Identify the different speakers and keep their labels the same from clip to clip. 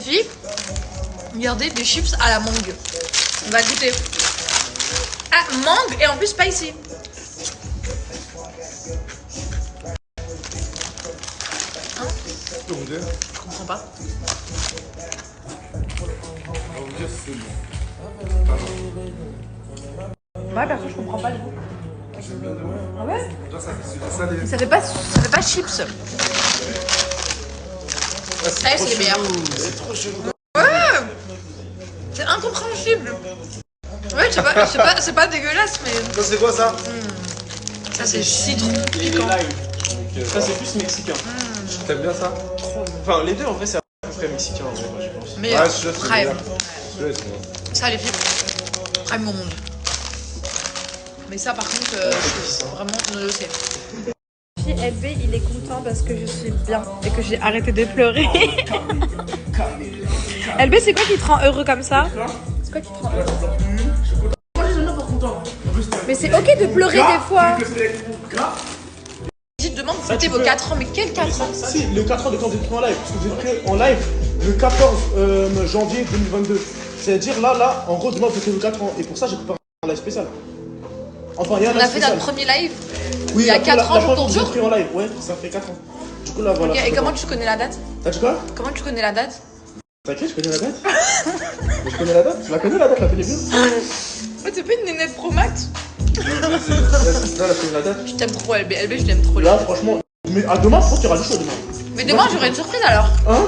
Speaker 1: Puis, regardez des chips à la mangue. On va goûter. Ah, mangue et en plus spicy. Hein?
Speaker 2: Je
Speaker 1: comprends pas. Ouais, perso, je comprends pas le goût. Ah ouais? Ça fait pas chips. Ça, c'est les meilleurs.
Speaker 2: C'est trop chelou.
Speaker 1: Ouais! C'est incompréhensible. Ouais, c'est pas dégueulasse, mais.
Speaker 2: Ça, c'est quoi ça?
Speaker 1: Ça, c'est citron piquant.
Speaker 3: Ça, c'est plus mexicain.
Speaker 2: T'aimes bien ça?
Speaker 3: Enfin, les deux, en vrai, c'est à peu près mexicain, en vrai, moi, je pense.
Speaker 1: Mais prime. Ça, les filles, prime mon monde. Mais ça, par contre, vraiment, ne le sais.
Speaker 4: LB, il est content parce que je suis bien et que j'ai arrêté de pleurer. LB, c'est quoi qui te rend heureux comme ça? C'est quoi qui te rend heureux? Mais c'est ok de pleurer des fois.
Speaker 1: Dites demain, vous fêtez vos 4 ans, mais quel 4 ans?
Speaker 5: Si, le 4 ans de quand vous êtes en live, parce que vous êtes pris en live le 14 janvier 2022. C'est-à-dire là, en gros, demain vous fêtez vos 4 ans. Et pour ça, j'ai préparé un live spécial. Enfin, il y a un
Speaker 1: On
Speaker 5: live
Speaker 1: a fait
Speaker 5: spécial.
Speaker 1: notre premier live.
Speaker 5: Oui,
Speaker 1: il y a 4 ans, jour pour jour.
Speaker 5: pris en live, ouais, ça fait 4 ans. Du coup, là, voilà.
Speaker 1: Okay, et comment tu connais la date?
Speaker 5: T'as dit quoi?
Speaker 1: Comment tu connais la date?
Speaker 5: T'inquiète, je connais la date. Mais je connais la date, tu la connais la date, la connais bien.
Speaker 1: Ouais, t'es pas une nénette pro max?
Speaker 5: Là, la connais la date.
Speaker 1: Je t'aime trop, LB, je t'aime trop.
Speaker 5: Là, franchement, mais à demain, je pense qu'il y aura du show demain.
Speaker 1: Mais demain, j'aurai une surprise alors.
Speaker 5: Hein?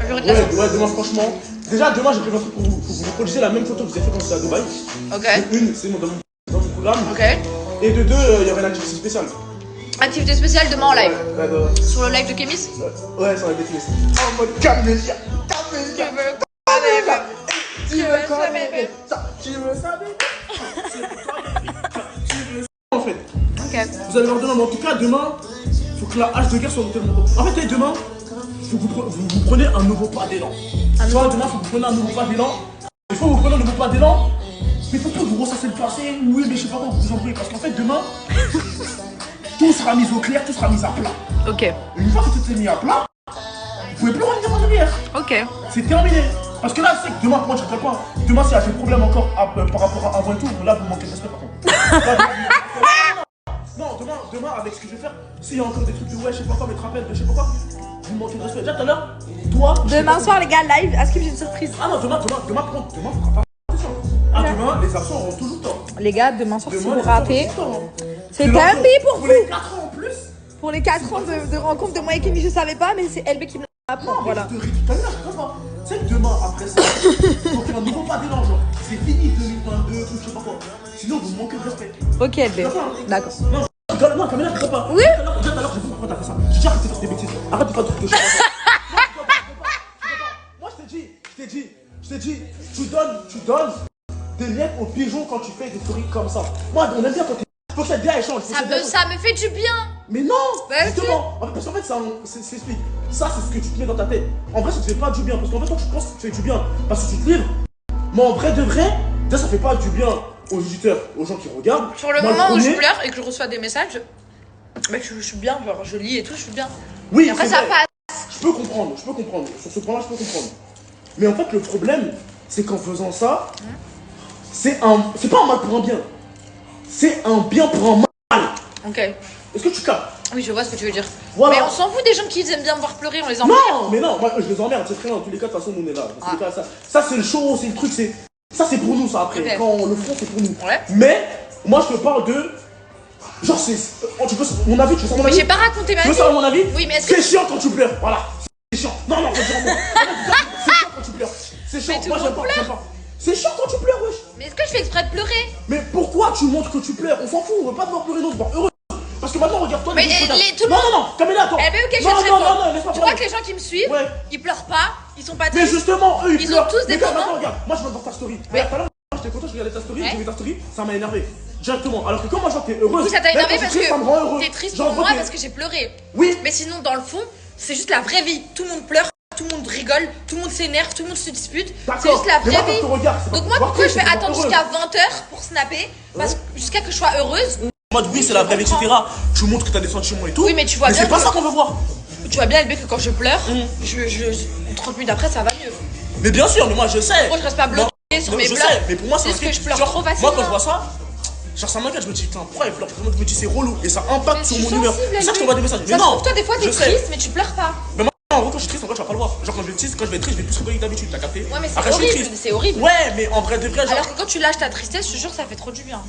Speaker 1: J'aurai de la surprise.
Speaker 5: Ouais, demain, franchement. Déjà, demain, j'ai prévu un truc pour vous. Faut que vous produisez la même photo que vous avez fait quand j'étais à Dubaï.
Speaker 1: Ok.
Speaker 5: De une, c'est dans mon programme.
Speaker 1: Ok.
Speaker 5: Et de deux, il y aurait une activité spéciale.
Speaker 1: Activité spéciale demain en live.
Speaker 5: Ouais,
Speaker 1: Sur le live de Kémis?
Speaker 5: ouais, ça va être des en mode camélia. Camélia. Tu veux quoi, bébé? Tu veux ça, bébé? C'est pour toi, bébé. Tu veux ça, en fait.
Speaker 1: Ok.
Speaker 5: Vous allez voir demain, mais en tout cas, demain, il faut que la hache de guerre soit tellement bonne. En fait, demain, faut que vous preniez un nouveau pas d'élan. Soit demain, il faut que vous preniez un nouveau pas d'élan. Il faut que vous preniez un nouveau pas d'élan. Mais il faut pas que vous ressassez le passé. Oui, mais je sais pas comment vous embrouillez. Parce qu'en fait, demain, tout sera mis au clair, tout sera mis à plat.
Speaker 1: Ok.
Speaker 5: Et une fois que tout est mis à plat, vous pouvez plus revenir en arrière.
Speaker 1: Ok.
Speaker 5: C'est terminé. Parce que là, c'est que demain, moi, je sais pas. Demain, s'il y a des problèmes encore par rapport à avant et tout, là, vous manquez de respect par contre. Non, demain, avec ce que je vais faire, s'il y a encore des trucs de ouais, je sais pas quoi, mais te rappelle de je sais pas quoi, vous manquez de respect. Déjà tout à l'heure, toi.
Speaker 4: Demain soir, les gars, live, est-ce que j'ai une surprise?
Speaker 5: Ah non, demain, faut pas. Ah, demain, les absents auront toujours tort.
Speaker 4: Les gars, demain soir, si
Speaker 5: Demain,
Speaker 4: vous
Speaker 5: les absents
Speaker 4: ratez,
Speaker 5: auront toujours tort.
Speaker 4: c'est un billet pour
Speaker 5: Pour les
Speaker 4: vous.
Speaker 5: 4 ans en plus.
Speaker 4: Pour les 4 ans de rencontre de moi et Kémy, je savais pas, mais c'est LB qui me l'a appris. Voilà.
Speaker 5: Je te ris tout à l'heure, je comprends pas. Tu sais que demain, après ça, faut faire un nouveau pas d'élan, genre. C'est fini 2022, truc, je sais pas quoi. Sinon, vous manquez de respect.
Speaker 4: Ok, LB. D'accord.
Speaker 5: Non, Camélia, tu comprends pas.
Speaker 4: Oui.
Speaker 5: Tout à l'heure, j'ai vu pourquoi t'as fait ça. J'ai dit arrête de faire des bêtises. Arrête de faire des trucs de chien. Moi, je t'ai dit, tu donnes des miettes aux pigeons quand tu fais des stories comme ça. Moi, on aime bien quand tu faut que ça bien échange.
Speaker 1: Ça me fait du bien.
Speaker 5: Mais non,
Speaker 1: Bah,
Speaker 5: justement. Parce qu'en fait, c'est explique. Ça, c'est ce que tu te mets dans ta tête. En vrai, ça te fait pas du bien. Parce qu'en fait, toi, tu penses que tu fais du bien. Parce que tu te livres. Mais en vrai de vrai, déjà, ça fait pas du bien aux auditeurs, aux gens qui regardent.
Speaker 1: Sur le moment où je pleure et que je reçois des messages, bah, je suis bien, genre je lis et tout, je suis bien.
Speaker 5: Oui,
Speaker 1: et après,
Speaker 5: c'est
Speaker 1: ça
Speaker 5: vrai.
Speaker 1: passe.
Speaker 5: Je peux comprendre. Sur ce point-là, je peux comprendre. Mais en fait, le problème, c'est qu'en faisant ça, c'est pas un mal pour un bien. C'est un bien pour un mal.
Speaker 1: Ok.
Speaker 5: Est-ce que tu captes?
Speaker 1: Oui, je vois ce que tu veux dire.
Speaker 5: Voilà.
Speaker 1: Mais on s'en fout des gens qui aiment bien me voir pleurer, on les emmerde.
Speaker 5: Non, mais non, moi je les emmerde, c'est très bien. Dans tous les cas, de toute façon, nous on est là. Dans tous les cas, ça c'est le show, c'est le truc, ça c'est pour nous, ça après.
Speaker 1: Ok.
Speaker 5: Quand on le fait, c'est pour nous.
Speaker 1: Ouais.
Speaker 5: Mais, moi je te parle de. Genre, tu veux mon avis, tu veux savoir mon
Speaker 1: Mais
Speaker 5: avis?
Speaker 1: j'ai pas raconté ma
Speaker 5: Tu
Speaker 1: vie.
Speaker 5: veux savoir mon avis?
Speaker 1: Oui, mais est-ce que.
Speaker 5: C'est chiant quand tu pleures, voilà. C'est chiant. Non, retire-moi. C'est chiant quand tu pleures. C'est chiant,
Speaker 1: Mais tout
Speaker 5: moi
Speaker 1: le
Speaker 5: j'aime
Speaker 1: monde
Speaker 5: pas, j'aime pas. C'est chiant quand tu pleures, wesh.
Speaker 1: Mais est-ce que je fais exprès de pleurer?
Speaker 5: Mais pourquoi tu montres que tu pleures? On s'en fout, on veut pas te voir pleurer, non, on te voir heureux. Parce que maintenant, regarde-toi.
Speaker 1: Mais tout le monde.
Speaker 5: Non, Camélia, attends.
Speaker 1: Eh ben ok, je
Speaker 5: Non,
Speaker 1: vais te
Speaker 5: non,
Speaker 1: répondre.
Speaker 5: non, laisse-moi
Speaker 1: Tu crois
Speaker 5: parler.
Speaker 1: que les gens qui me suivent,
Speaker 5: Ouais.
Speaker 1: ils pleurent pas, ils sont pas
Speaker 5: Mais
Speaker 1: tristes.
Speaker 5: justement, eux,
Speaker 1: Ils
Speaker 5: pleurent.
Speaker 1: ont tous des
Speaker 5: Regarde,
Speaker 1: moments.
Speaker 5: attends, regarde, moi je viens de voir ta story.
Speaker 1: Ouais.
Speaker 5: Tout à l'heure, j'étais content, je regardais ta story,
Speaker 1: Ouais.
Speaker 5: j'ai vu ta story, ça m'a énervé. Directement. Alors que quand moi je vois que t'es heureuse,
Speaker 1: Oui, ça t'a
Speaker 5: même
Speaker 1: énervé
Speaker 5: quand
Speaker 1: parce
Speaker 5: je suis triste, ça me rend heureux.
Speaker 1: que t'es triste
Speaker 5: Genre,
Speaker 1: pour moi
Speaker 5: ok.
Speaker 1: parce que j'ai pleuré.
Speaker 5: Oui.
Speaker 1: Mais sinon, dans le fond, c'est juste la vraie vie. Tout le monde pleure, tout le monde rigole, tout le monde s'énerve, tout le monde se dispute. C'est
Speaker 5: D'accord.
Speaker 1: juste la
Speaker 5: Mais
Speaker 1: vraie
Speaker 5: moi,
Speaker 1: vie.
Speaker 5: quand je te regarde, c'est pas
Speaker 1: Donc
Speaker 5: pour
Speaker 1: moi,
Speaker 5: voir
Speaker 1: pourquoi
Speaker 5: que
Speaker 1: je vais
Speaker 5: c'est pour
Speaker 1: attendre
Speaker 5: voir
Speaker 1: jusqu'à
Speaker 5: heureuse.
Speaker 1: 20h pour snapper jusqu'à que je sois heureuse?
Speaker 5: En mode oui, c'est la vraie vie, etc. Tu montres que t'as des sentiments et tout.
Speaker 1: Oui, mais tu vois bien
Speaker 5: c'est pas
Speaker 1: que-
Speaker 5: ça qu'on veut voir.
Speaker 1: Tu vois bien, LB, que quand je pleure, 30 minutes après, ça va mieux.
Speaker 5: Mais bien sûr, mais moi je sais.
Speaker 1: Moi, je reste pas bloqué sur mes
Speaker 5: Je
Speaker 1: pleurs.
Speaker 5: sais, mais pour moi, c'est
Speaker 1: Parce que je pleure
Speaker 5: genre,
Speaker 1: trop facilement.
Speaker 5: moi, quand je vois ça, genre, ça m'inquiète. Je me dis, putain, pourquoi elle pleure? Vraiment, je me dis, c'est relou. Et ça impacte sur mon humeur. C'est ça que je t'envoie des messages. Mais
Speaker 1: Ça se
Speaker 5: non,
Speaker 1: trouve, toi, des fois, t'es
Speaker 5: je sais.
Speaker 1: triste, mais tu pleures pas.
Speaker 5: Mais moi, en gros, quand je suis triste, en vrai, tu vas pas le voir. Genre, quand je vais être triste, quand je vais être triste, je vais plus rigoler que d'habitude. T'as capté?
Speaker 1: Ouais, mais c'est
Speaker 5: Après, je suis
Speaker 1: horrible.
Speaker 5: triste.
Speaker 1: C'est horrible.
Speaker 5: Ouais, mais en vrai, de vrai, genre.
Speaker 1: Alors que quand tu lâches ta tristesse, je te jure, ça fait trop du bien.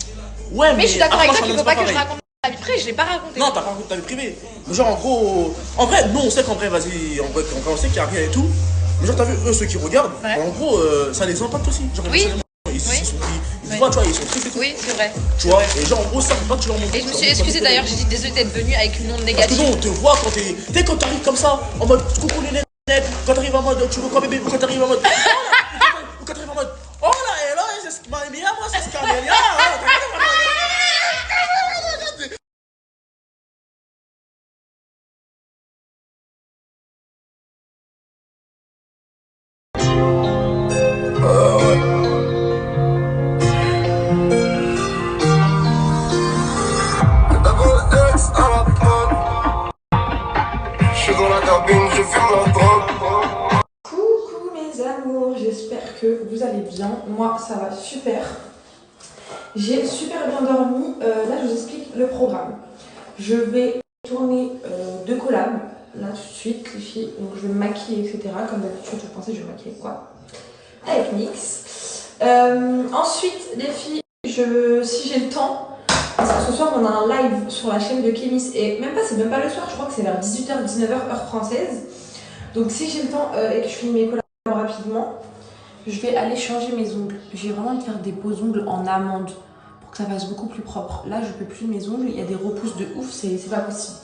Speaker 5: Ouais,
Speaker 1: Mais je suis d'accord
Speaker 5: après,
Speaker 1: avec
Speaker 5: moi,
Speaker 1: toi qu'il
Speaker 5: je
Speaker 1: faut pas que je
Speaker 5: pareil.
Speaker 1: raconte ma vie privée, je l'ai pas raconté.
Speaker 5: Non, t'as pas raconté ta vie privée. Mais genre, en gros. En vrai, nous, on sait qu'en vrai, vas-y, en vrai, on sait qu'il y a rien et tout. Mais genre, t'as vu, eux, ceux qui regardent,
Speaker 1: Ouais.
Speaker 5: en gros, ça les impacte aussi. Genre,
Speaker 1: Oui.
Speaker 5: ils
Speaker 1: Oui.
Speaker 5: ils voient, tu vois, ils sont tristes et tout.
Speaker 1: Oui, c'est vrai.
Speaker 5: Tu vois, et genre, en gros, ça, faut pas que tu leur montres.
Speaker 1: Et je me suis excusée d'ailleurs, j'ai dit désolée d'être venue avec une onde
Speaker 5: Parce que
Speaker 1: négative.
Speaker 5: nous, on te voit quand t'es. Tu sais, quand t'arrives comme ça, en mode coucou les nénettes, quand t'arrives en mode tu veux quoi bébé, quand t'arrives en mode. Ou quand t'arrives en mode. Oh là, et là, c'est ce qui m'a mis à moi, c'est ce qu'il y a.
Speaker 6: Je suis dans la cabine, je fume la drogue.
Speaker 4: Coucou mes amours, j'espère que vous allez bien. Moi ça va super. J'ai super bien dormi. Là je vous explique le programme. Je vais tourner 2 collabs là tout de suite les filles. Donc je vais me maquiller etc. Comme d'habitude je pensais que je vais me maquiller quoi. Avec NYX. Ensuite les filles, si j'ai le temps, parce que ce soir on a un live sur la chaîne de Kémis et même pas, c'est même pas le soir, je crois que c'est vers 18h, 19h heure française. Donc si j'ai le temps et que je finis mes collabs rapidement, je vais aller changer mes ongles. J'ai vraiment envie de faire des beaux ongles en amande pour que ça fasse beaucoup plus propre. Là je peux plus de mes ongles, il y a des repousses de ouf, c'est pas possible.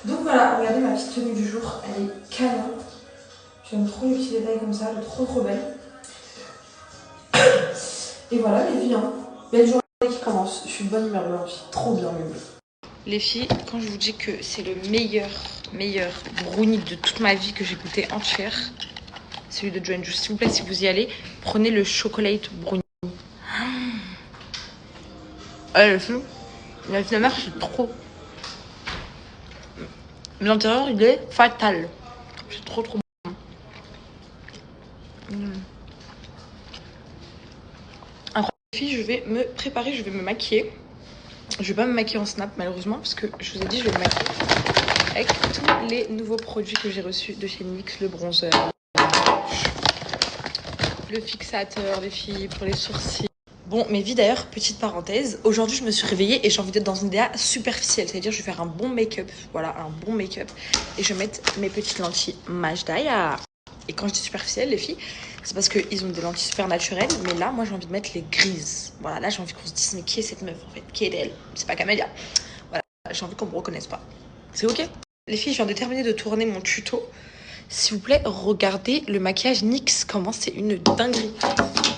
Speaker 4: Donc voilà, regardez ma petite tenue du jour, elle est canon. J'aime trop les petits détails comme ça, elle est trop belle. Et voilà les filles, hein. Belle journée qui commence. Je suis de bonne humeur aujourd'hui, trop bien même. Les filles, quand je vous dis que c'est le meilleur brownie de toute ma vie que j'ai goûté entière, celui de Joanne Juice. S'il vous plaît, si vous y allez, prenez le chocolate brownie. Ah, le fou. La finalement, c'est trop. Mais l'intérieur, il est fatal. C'est trop bon. Les filles, je vais me préparer, je vais me maquiller. Je vais pas me maquiller en snap malheureusement parce que je vous ai dit je vais me maquiller avec tous les nouveaux produits que j'ai reçus de chez NYX, le bronzer, le fixateur, les filles pour les sourcils. Bon, mes vies d'ailleurs, petite parenthèse, aujourd'hui je me suis réveillée et j'ai envie d'être dans une DA superficielle, c'est-à-dire je vais faire un bon make-up, voilà, un bon make-up et je vais mettre mes petites lentilles Majdaya. Et quand je dis superficielle, les filles, c'est parce qu'ils ont des lentilles super naturelles. Mais là, moi, j'ai envie de mettre les grises. Voilà, là, j'ai envie qu'on se dise, mais qui est cette meuf, en fait? Qui est-elle? C'est pas Camélia. Voilà, j'ai envie qu'on me reconnaisse pas. C'est OK? Les filles, je viens de terminer de tourner mon tuto. S'il vous plaît, regardez le maquillage NYX. Comment c'est une dinguerie.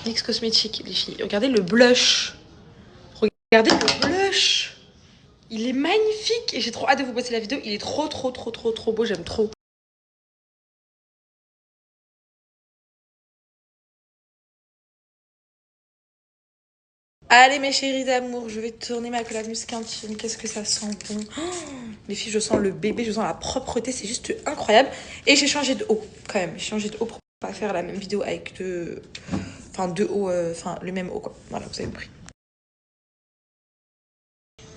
Speaker 4: NYX Cosmétiques, les filles. Regardez le blush. Regardez le blush. Il est magnifique. Et j'ai trop hâte de vous passer la vidéo. Il est trop beau. J'aime trop. Allez mes chéris d'amour, je vais tourner ma collab musc intime. Qu'est-ce que ça sent bon. Oh, les filles, je sens le bébé, je sens la propreté, c'est juste incroyable. Et j'ai changé de haut quand même. J'ai changé de haut pour pas faire la même vidéo avec deux hauts, le même haut quoi. Voilà, vous avez compris.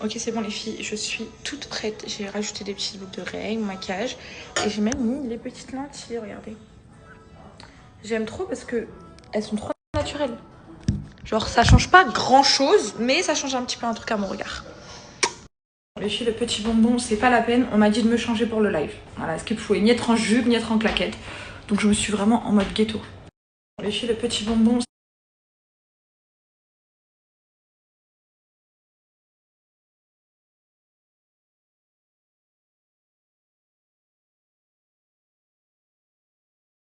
Speaker 4: Ok, c'est bon les filles, je suis toute prête. J'ai rajouté des petites boucles d'oreilles, mon maquillage. Et j'ai même mis les petites lentilles, regardez. J'aime trop parce que elles sont trop naturelles. Genre, ça change pas grand chose, mais ça change un petit peu un truc à mon regard. Les filles, le petit bonbon, c'est pas la peine. On m'a dit de me changer pour le live. Voilà, parce qu'il pouvait ni être en jupe, ni être en claquette. Donc, je me suis vraiment en mode ghetto. Les filles, le petit bonbon.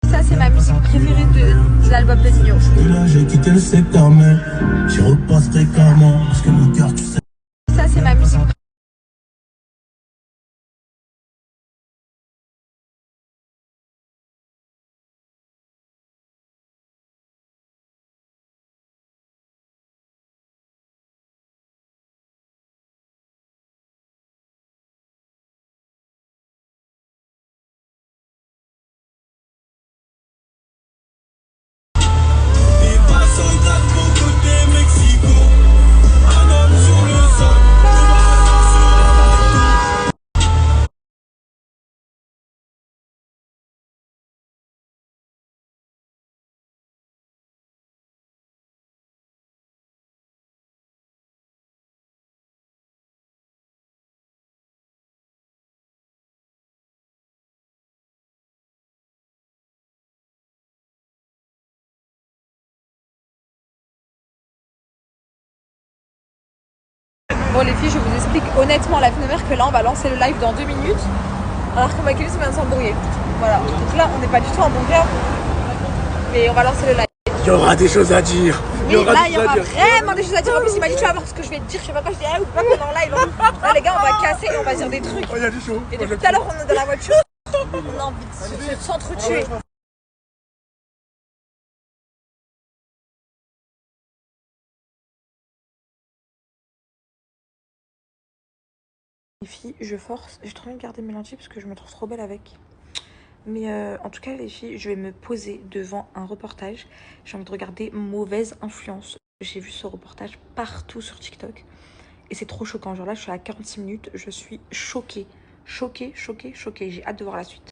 Speaker 4: Ça, c'est ma musique préférée de l'album de Nino.
Speaker 7: Et là, j'ai quitté le secteur, mais j'y repasse fréquemment. Parce que mon cœur, tu sais.
Speaker 4: Ça, c'est ma musique
Speaker 8: Bon les filles, je vous explique honnêtement la vie de mère que là on va lancer le live dans 2 minutes. Alors que Maquillus vient de s'embrouiller. Voilà, donc là on n'est pas du tout en bon terme. Mais on va lancer le live.
Speaker 5: Il y aura des choses à dire.
Speaker 8: Oui, là il y aura vraiment des choses à dire. En plus il m'a dit tu vas voir ce que je vais te dire. Je sais pas quoi, je dis ah ou pas qu'on est en live. Là les gars on va casser et on va dire des trucs.
Speaker 5: Oh, il y a du chaud.
Speaker 8: Et depuis tout à l'heure on est dans la voiture. On a envie de s'entretuer. Les filles, je force. J'ai trop envie de garder mes lentilles parce que je me trouve trop belle avec. Mais en tout cas les filles, je vais me poser devant un reportage. J'ai envie de regarder Mauvaise Influence. J'ai vu ce reportage partout sur TikTok. Et c'est trop choquant. Genre là je suis à 46 minutes. Je suis choquée. Choquée. J'ai hâte de voir la suite.